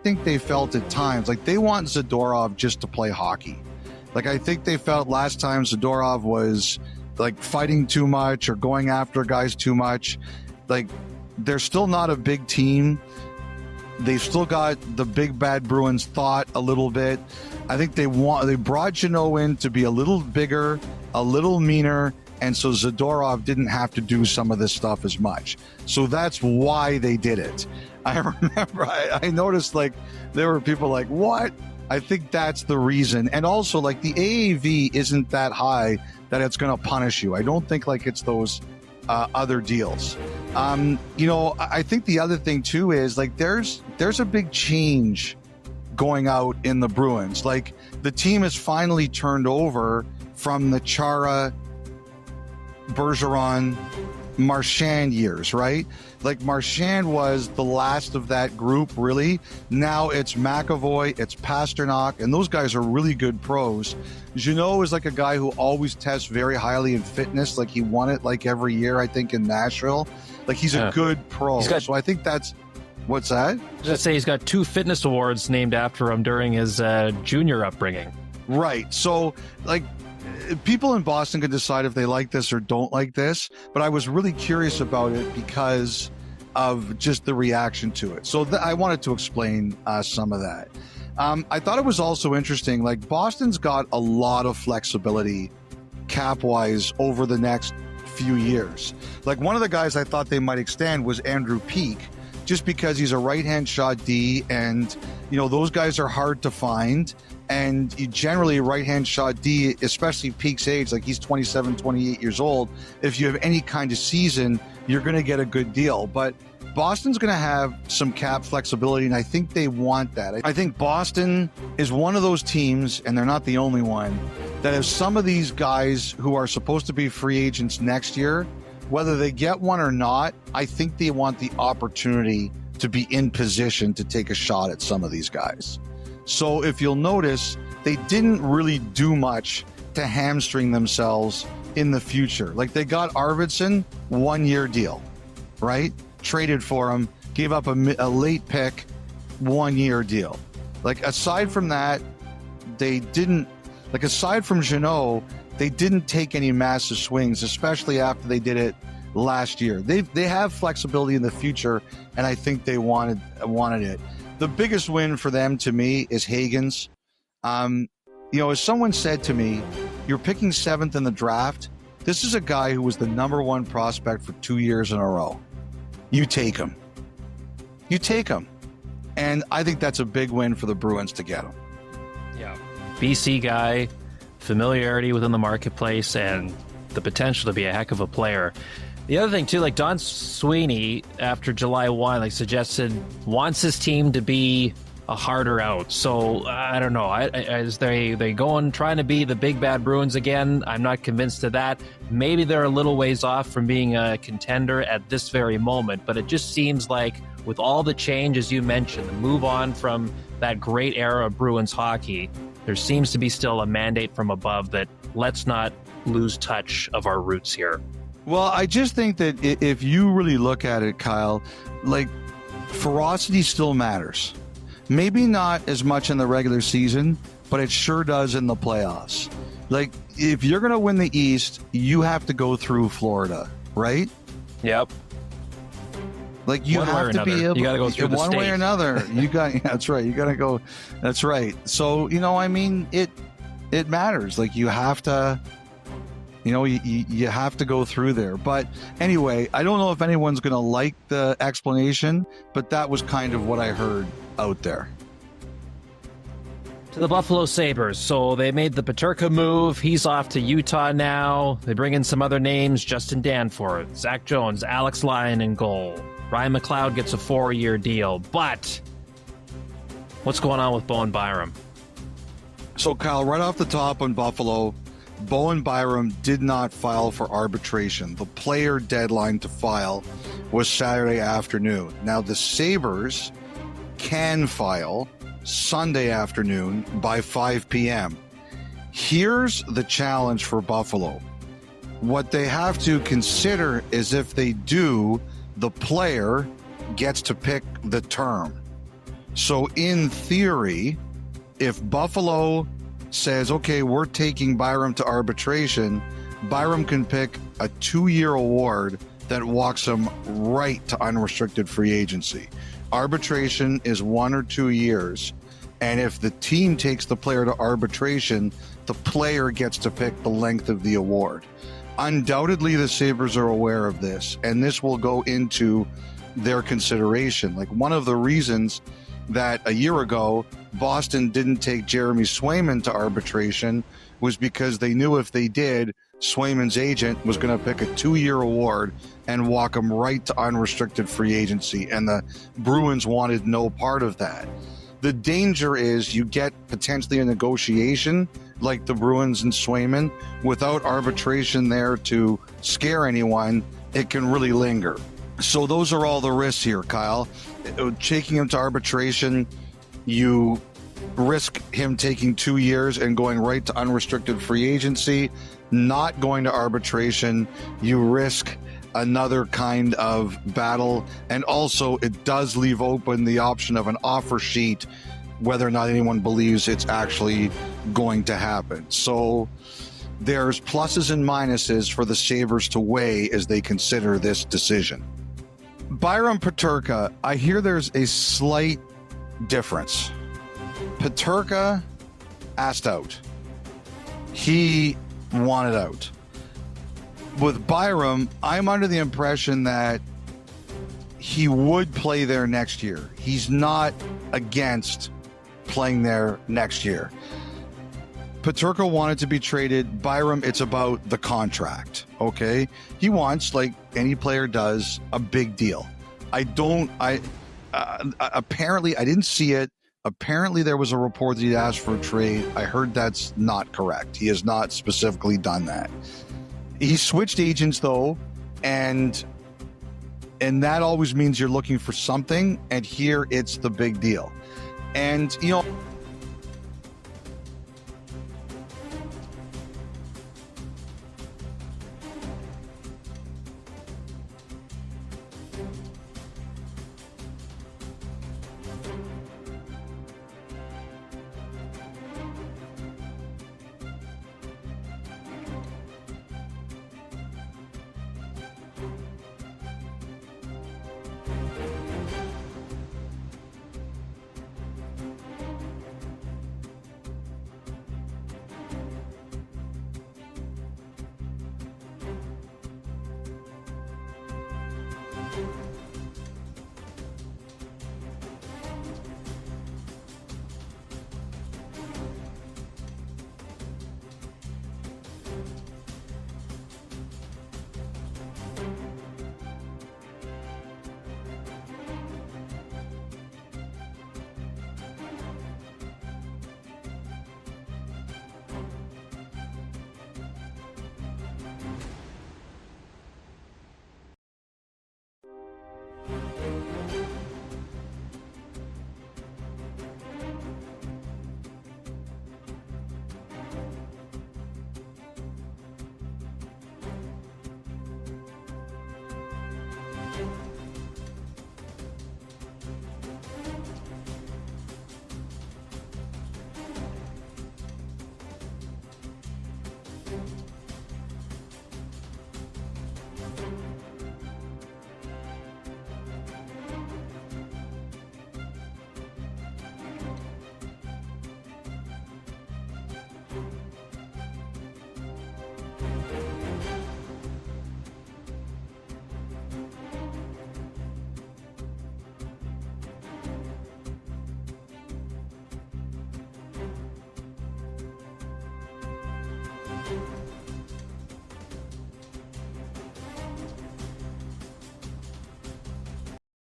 think they felt at times like they want Zadorov just to play hockey. Like, I think they felt last time Zadorov was like fighting too much or going after guys too much. Like, they're still not a big team. They've still got the big bad Bruins thought a little bit. I think they brought Jeannot in to be a little bigger, a little meaner, and so Zadorov didn't have to do some of this stuff as much. So that's why they did it. I remember I noticed like there were people like, what? I think that's the reason. And also like the AAV isn't that high that it's going to punish you. I don't think like it's those other deals. You know, I think the other thing too is like there's a big change going out in the Bruins. Like the team has finally turned over from the Chara, Bergeron, Marchand years, right? Like Marchand was the last of that group, really. Now it's McAvoy, it's Pasternak, and those guys are really good pros. Jeannot is like a guy who always tests very highly in fitness. Like he won it like every year, I think, in Nashville. Like he's a good pro. So I think that's, what's that? Just say he's got 2 fitness awards named after him during his junior upbringing. Right. So like, people in Boston can decide if they like this or don't like this, but I was really curious about it because of just the reaction to it. So I wanted to explain some of that. I thought it was also interesting, like Boston's got a lot of flexibility cap-wise over the next few years. Like one of the guys I thought they might extend was Andrew Peeke, just because he's a right-hand shot D, and you know those guys are hard to find. And you generally right-hand shot D, especially Peake's age, like he's 27, 28 years old. If you have any kind of season, you're going to get a good deal. But Boston's going to have some cap flexibility, and I think they want that. I think Boston is one of those teams, and they're not the only one, that if some of these guys who are supposed to be free agents next year, whether they get one or not, I think they want the opportunity to be in position to take a shot at some of these guys. So if you'll notice, they didn't really do much to hamstring themselves in the future. Like they got Arvidsson, 1-year deal, right? Traded for him, gave up a late pick, 1-year deal. Like aside from that, they didn't, like aside from Jeannot, they didn't take any massive swings, especially after they did it last year. They have flexibility in the future, and I think they wanted it. The biggest win for them, to me, is Hagens. You know, as someone said to me, you're picking 7th in the draft. This is a guy who was the #1 prospect for 2 years in a row. You take him. You take him. And I think that's a big win for the Bruins to get him. Yeah. BC guy, familiarity within the marketplace, and the potential to be a heck of a player. The other thing, too, like Don Sweeney, after July 1, like suggested, wants his team to be a harder out. So, I don't know. Is they going, trying to be the big bad Bruins again? I'm not convinced of that. Maybe they're a little ways off from being a contender at this very moment, but it just seems like with all the change, as you mentioned, the move on from that great era of Bruins hockey, there seems to be still a mandate from above that let's not lose touch of our roots here. Well, I just think that if you really look at it, Kyle, like ferocity still matters. Maybe not as much in the regular season, but it sure does in the playoffs. Like if you're going to win the East, you have to go through Florida, right? Yep. Like you have to be able, you got to go through the one state. way or another. You got, yeah, that's right. You got to go. That's right. So, you know, I mean, it matters. Like you have to, you know, you have to go through there. But anyway, I don't know if anyone's going to like the explanation, but that was kind of what I heard out there. To the Buffalo Sabres. So they made the Peterka move. He's off to Utah now. They bring in some other names: Justin Danforth, Zach Jones, Alex Lyon in goal. Ryan McLeod gets a 4-year deal. But what's going on with Bowen Byram? So, Kyle, right off the top on Buffalo, Bowen Byram did not file for arbitration. The player deadline to file was Saturday afternoon. Now, the Sabres can file Sunday afternoon by 5 p.m. Here's the challenge for Buffalo. What they have to consider is if they do, the player gets to pick the term. So in theory, if Buffalo says, okay, we're taking Byram to arbitration, Byram can pick a 2-year award that walks him right to unrestricted free agency. Arbitration is 1 or 2 years. And if the team takes the player to arbitration, the player gets to pick the length of the award. Undoubtedly, the Sabres are aware of this, and this will go into their consideration. Like, one of the reasons that a year ago Boston didn't take Jeremy Swayman to arbitration was because they knew if they did, Swayman's agent was going to pick a 2-year award and walk him right to unrestricted free agency, and the Bruins wanted no part of that. The danger is you get potentially a negotiation like the Bruins and Swayman without arbitration there to scare anyone. It can really linger. So those are all the risks here, Kyle. Taking him to arbitration, you risk him taking 2 years and going right to unrestricted free agency. Not going to arbitration, you risk another kind of battle. And also, it does leave open the option of an offer sheet, whether or not anyone believes it's actually going to happen. So there's pluses and minuses for the Sabres to weigh as they consider this decision. Byram Peterka, I hear there's a slight difference. Peterka asked out. He wanted out. With Byram, I'm under the impression that he would play there next year. He's not against playing there next year. Peterka wanted to be traded. Byram, it's about the contract, okay? He wants, like any player does, a big deal. Apparently, I didn't see it. Apparently, there was a report that he'd asked for a trade. I heard that's not correct. He has not specifically done that. He switched agents, though, and that always means you're looking for something, and here it's the big deal. And, you know,